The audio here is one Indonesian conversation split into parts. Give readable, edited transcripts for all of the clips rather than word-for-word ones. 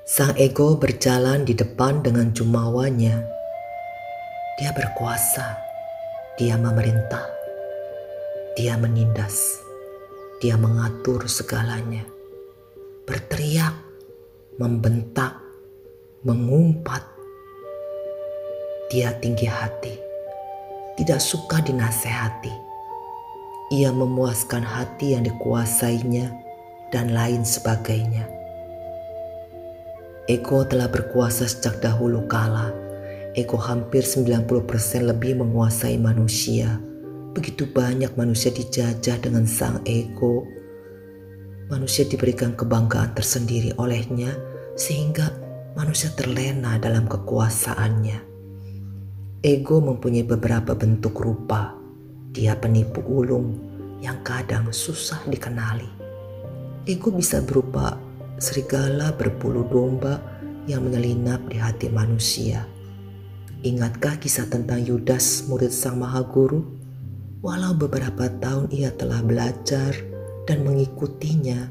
Sang ego berjalan di depan dengan jumawanya. Dia berkuasa, dia memerintah, dia menindas, dia mengatur segalanya. Berteriak, membentak, mengumpat. Dia tinggi hati, tidak suka dinasehati. Ia memuaskan hati yang dikuasainya dan lain sebagainya. Ego telah berkuasa sejak dahulu kala. Ego hampir 90% lebih menguasai manusia. Begitu banyak manusia dijajah dengan sang ego. Manusia diberikan kebanggaan tersendiri olehnya sehingga manusia terlena dalam kekuasaannya. Ego mempunyai beberapa bentuk rupa. Dia penipu ulung yang kadang susah dikenali. Ego bisa berupa serigala berbulu domba yang menyelinap di hati manusia. Ingatkah kisah tentang Yudas, murid Sang Maha Guru? Walau beberapa tahun ia telah belajar dan mengikutinya,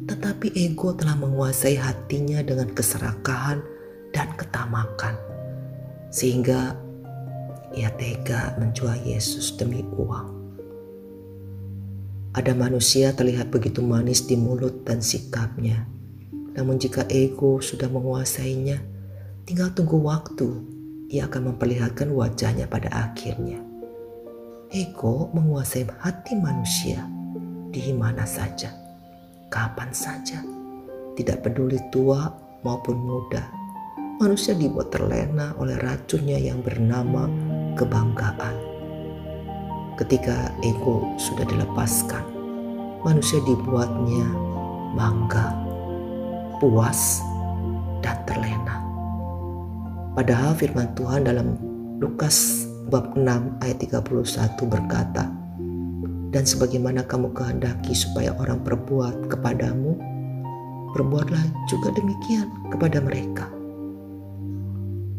tetapi ego telah menguasai hatinya dengan keserakahan dan ketamakan, sehingga ia tega menjual Yesus demi uang. Ada manusia terlihat begitu manis di mulut dan sikapnya, namun jika ego sudah menguasainya, tinggal tunggu waktu, ia akan memperlihatkan wajahnya pada akhirnya. Ego menguasai hati manusia di mana saja, kapan saja, tidak peduli tua maupun muda. Manusia dibuat terlena oleh racunnya yang bernama kebanggaan. Ketika ego sudah dilepaskan, manusia dibuatnya bangga, puas, dan terlena. Padahal firman Tuhan dalam Lukas bab 6 ayat 31 berkata, "Dan sebagaimana kamu kehendaki supaya orang perbuat kepadamu, perbuatlah juga demikian kepada mereka."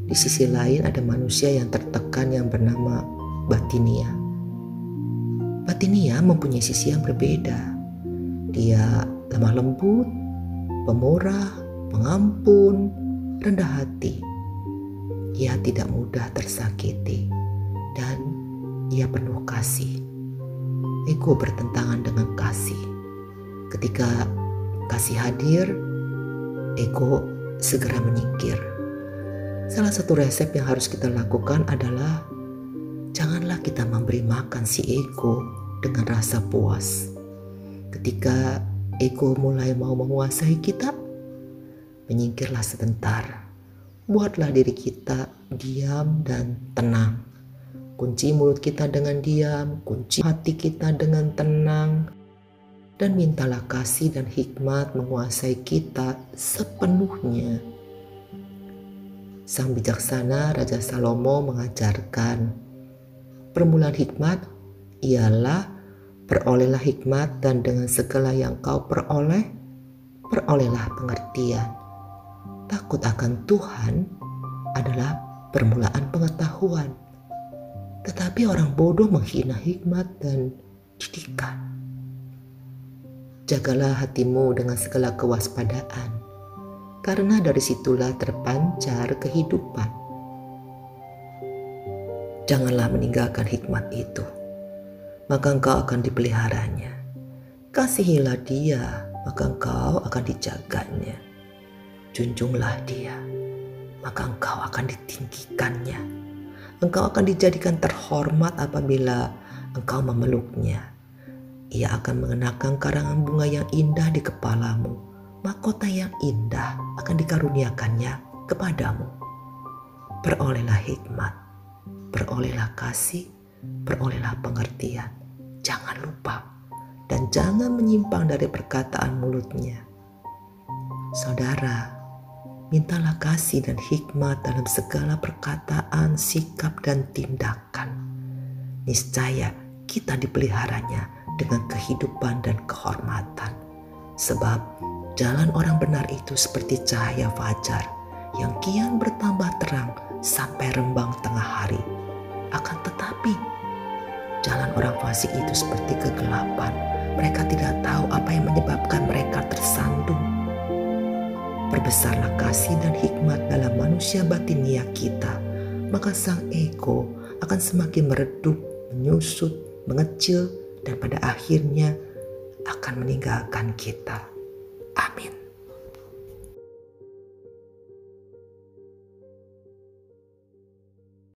Di sisi lain ada manusia yang tertekan yang bernama Batinia. Batinia mempunyai sisi yang berbeda. Dia lemah lembut, pemurah, pengampun, rendah hati. Ia tidak mudah tersakiti dan ia penuh kasih. Ego bertentangan dengan kasih. Ketika kasih hadir, ego segera menyingkir. Salah satu resep yang harus kita lakukan adalah janganlah kita memberi makan si ego dengan rasa puas. Ketika ego mulai mau menguasai kita, menyingkirlah sebentar. Buatlah diri kita diam dan tenang. Kunci mulut kita dengan diam, kunci hati kita dengan tenang, dan mintalah kasih dan hikmat menguasai kita sepenuhnya. Sang bijaksana Raja Salomo mengajarkan, permulaan hikmat ialah perolehlah hikmat dan dengan segala yang kau peroleh, perolehlah pengertian. Takut akan Tuhan adalah permulaan pengetahuan. Tetapi orang bodoh menghina hikmat dan didikan. Jagalah hatimu dengan segala kewaspadaan, karena dari situlah terpancar kehidupan. Janganlah meninggalkan hikmat itu, maka engkau akan dipeliharanya. Kasihilah dia, maka engkau akan dijaganya. Junjunglah dia, maka engkau akan ditinggikannya. Engkau akan dijadikan terhormat apabila engkau memeluknya. Ia akan mengenakan karangan bunga yang indah di kepalamu. Mahkota yang indah akan dikaruniakannya kepadamu. Perolehlah hikmat, perolehlah kasih, perolehlah pengertian. Jangan lupa dan jangan menyimpang dari perkataan mulutnya. Saudara, mintalah kasih dan hikmat dalam segala perkataan, sikap, dan tindakan. Niscaya kita dipeliharanya dengan kehidupan dan kehormatan. Sebab jalan orang benar itu seperti cahaya fajar yang kian bertambah terang sampai rembang tengah hari. Akan tetapi jalan orang fasik itu seperti kegelapan. Mereka tidak tahu apa yang menyebabkan mereka tersandung. besarlah kasih dan hikmat dalam manusia batinia kita, maka sang ego akan semakin meredup, menyusut, mengecil, dan pada akhirnya akan meninggalkan kita. Amin.